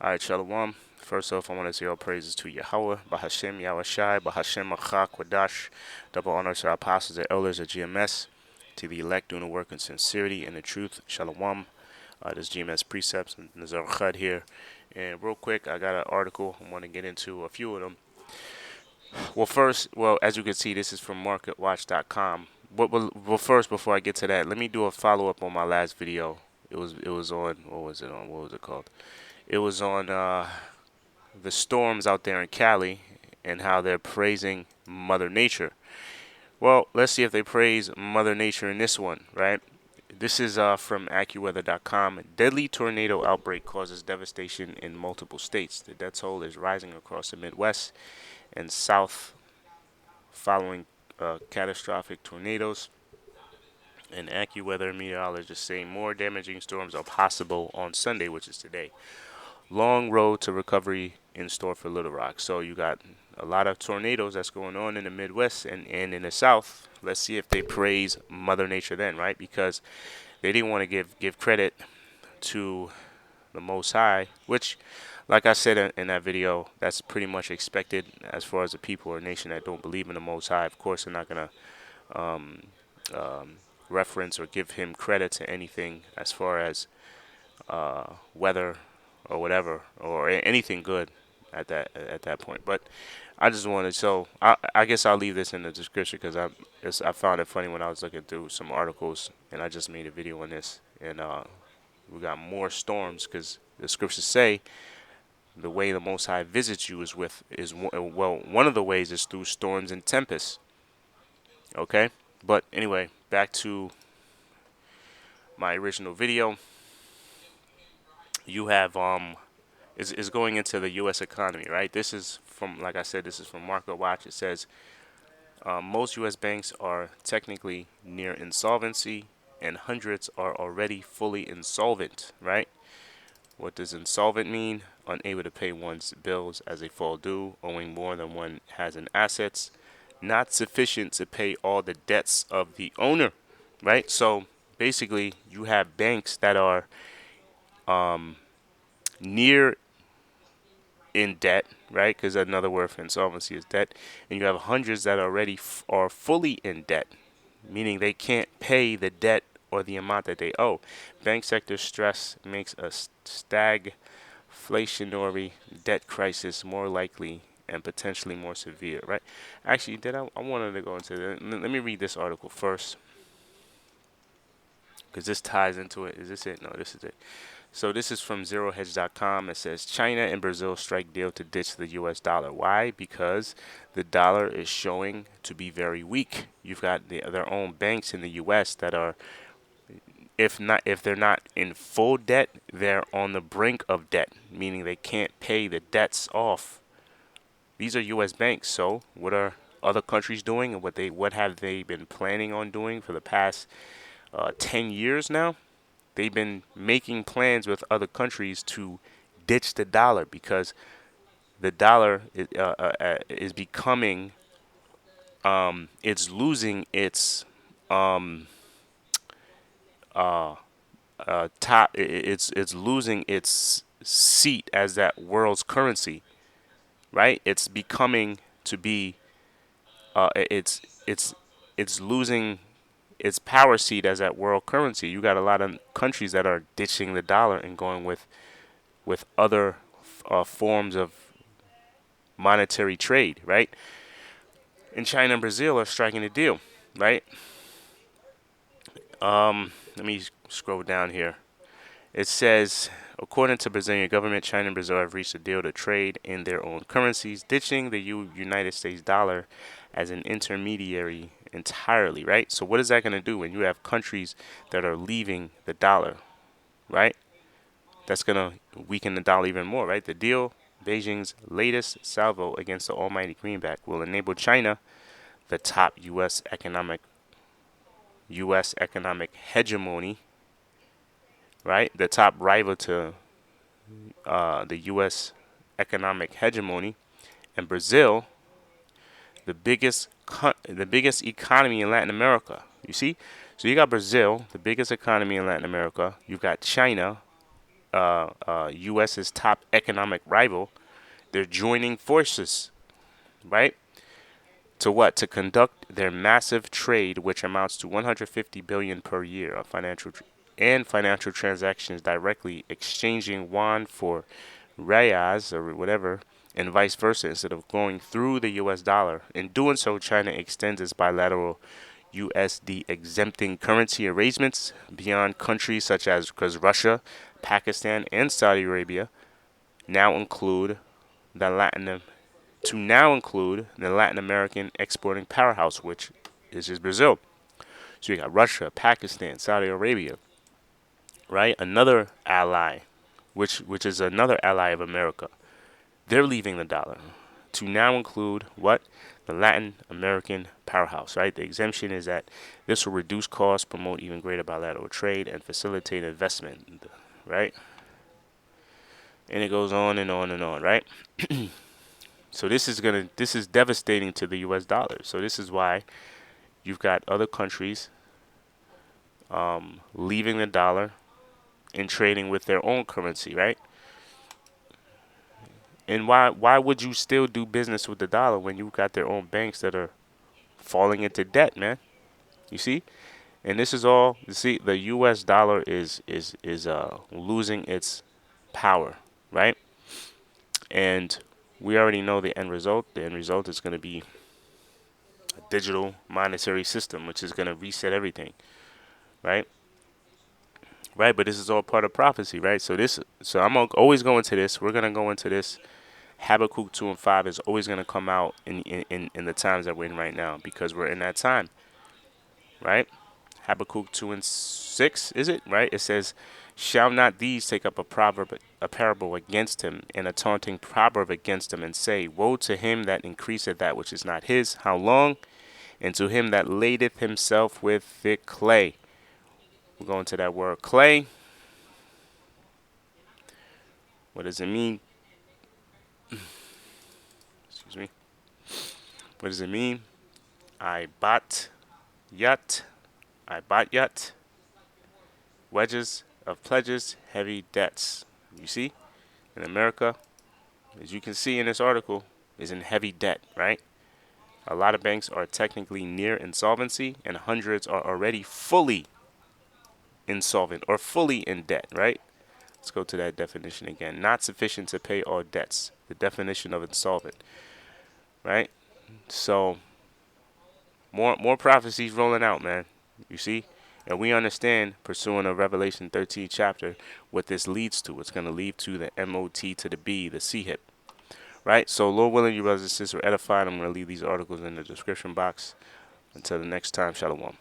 Alright, shalawam. First off, I want to say all praises to Yahawah, bahasham, Yahawashi, bahasham, achak, wadash. Double honors to our apostles and elders at GMS, to the elect doing the work in sincerity and the truth. Shalawam. This GMS precepts and Nazar Khad here. And real quick, I got an article. I want to get into a few of them. Well, as you can see, this is from marketwatch.com. Well, first, before I get to that, let me do a follow up on my last video. It was on, what was it on? What was it called? It was on the storms out there in Cali and how they're praising Mother Nature. Well, let's see if they praise Mother Nature in this one, right? This is from AccuWeather.com. Deadly tornado outbreak causes devastation in multiple states. The death toll is rising across the Midwest and South following catastrophic tornadoes. And AccuWeather meteorologists say more damaging storms are possible on Sunday, which is today. Long road to recovery in store for Little Rock. So you got a lot of tornadoes that's going on in the Midwest and in the South. Let's see if they praise Mother Nature then, right? Because they didn't want to give credit to the Most High, which, like I said in that video, that's pretty much expected as far as the people or nation that don't believe in the Most High. Of course, they're not going to reference or give him credit to anything as far as weather or whatever or anything good at that point. But I just wanted, so I guess I'll leave this in the description because I found it funny when I was looking through some articles and I just made a video on this, and we got more storms because the scriptures say the way the Most High visits you one of the ways is through storms and tempests. Okay, but anyway, back to my original video. You have is going into the U.S. economy, right? This is from, like I said, this is from Market Watch. It says most U.S. banks are technically near insolvency, and hundreds are already fully insolvent, right? What does insolvent mean? Unable to pay one's bills as they fall due, owing more than one has in assets, not sufficient to pay all the debts of the owner, right? So basically, you have banks that are near in debt, right? Because another word for insolvency is debt, and you have hundreds that already are fully in debt, meaning they can't pay the debt or the amount that they owe. Bank sector stress makes a stagflationary debt crisis more likely and potentially more severe, right? Actually, I wanted to go into that. Let me read this article first because this ties into it. Is this it? No, this is it. So this is from ZeroHedge.com. It says China and Brazil strike deal to ditch the U.S. dollar. Why? Because the dollar is showing to be very weak. You've got their own banks in the U.S. that are, if they're not in full debt, they're on the brink of debt, meaning they can't pay the debts off. These are U.S. banks. So what are other countries doing, and what have they been planning on doing for the past 10 years now? They've been making plans with other countries to ditch the dollar because the dollar is becoming, it's losing its top. It's losing its seat as that world's currency, right? It's becoming to be, it's losing its power seat as that world currency. You got a lot of countries that are ditching the dollar and going with other forms of monetary trade, right? And China and Brazil are striking a deal, right? Let me scroll down here. It says, according to Brazilian government, China and Brazil have reached a deal to trade in their own currencies, ditching the United States dollar as an intermediary entirely, right? So what is that going to do when you have countries that are leaving the dollar, right? That's going to weaken the dollar even more, right? The deal, Beijing's latest salvo against the almighty greenback, will enable China, the top U.S. economic hegemony, right? The top rival to the U.S. economic hegemony, and Brazil, the biggest economy in Latin America. You see, so you got Brazil, the biggest economy in Latin America. You've got China, U.S.'s top economic rival, they're joining forces, right? To what? To conduct their massive trade, which amounts to 150 billion per year of financial transactions directly exchanging yuan for riyals or whatever, and vice versa, instead of going through the U.S. dollar. In doing so, China extends its bilateral USD exempting currency arrangements beyond countries such as, because Russia, Pakistan, and Saudi Arabia now include the Latin American exporting powerhouse, which is just Brazil. So you got Russia, Pakistan, Saudi Arabia, right? Another ally, which is another ally of America. They're leaving the dollar to now include what? The Latin American powerhouse, right? The exemption is that this will reduce costs, promote even greater bilateral trade, and facilitate investment, right? And it goes on and on and on, right? So this is devastating to the U.S. dollar. So this is why you've got other countries leaving the dollar and trading with their own currency, right? And why would you still do business with the dollar when you've got their own banks that are falling into debt, man? You see? And this is all, you see, the US dollar is losing its power, right? And we already know the end result. The end result is going to be a digital monetary system, which is going to reset everything, right? Right, but this is all part of prophecy, right? So I'm always going to this. We're going to go into this. Habakkuk 2 and 5 is always going to come out in the times that we're in right now, because we're in that time, right? Habakkuk 2 and 6, is it? Right? It says, shall not these take up a parable against him, and a taunting proverb against him, and say, woe to him that increaseth that which is not his, how long? And to him that ladeth himself with thick clay. We're going to that word clay. What does it mean? Excuse me. What does it mean? I bought yut. Wedges of pledges, heavy debts. You see? In America, as you can see in this article, is in heavy debt, right? A lot of banks are technically near insolvency, and hundreds are already fully insolvent or fully in debt, right? Let's go to that definition again. Not sufficient to pay all debts. The definition of insolvent, right? So more prophecies rolling out, man. You see? And we understand, pursuing a Revelation 13 chapter, what this leads to. It's going to lead to the MOT to the B, the C hip. Right? So, Lord willing, you brothers and sisters are edified. I'm going to leave these articles in the description box. Until the next time, shalawam.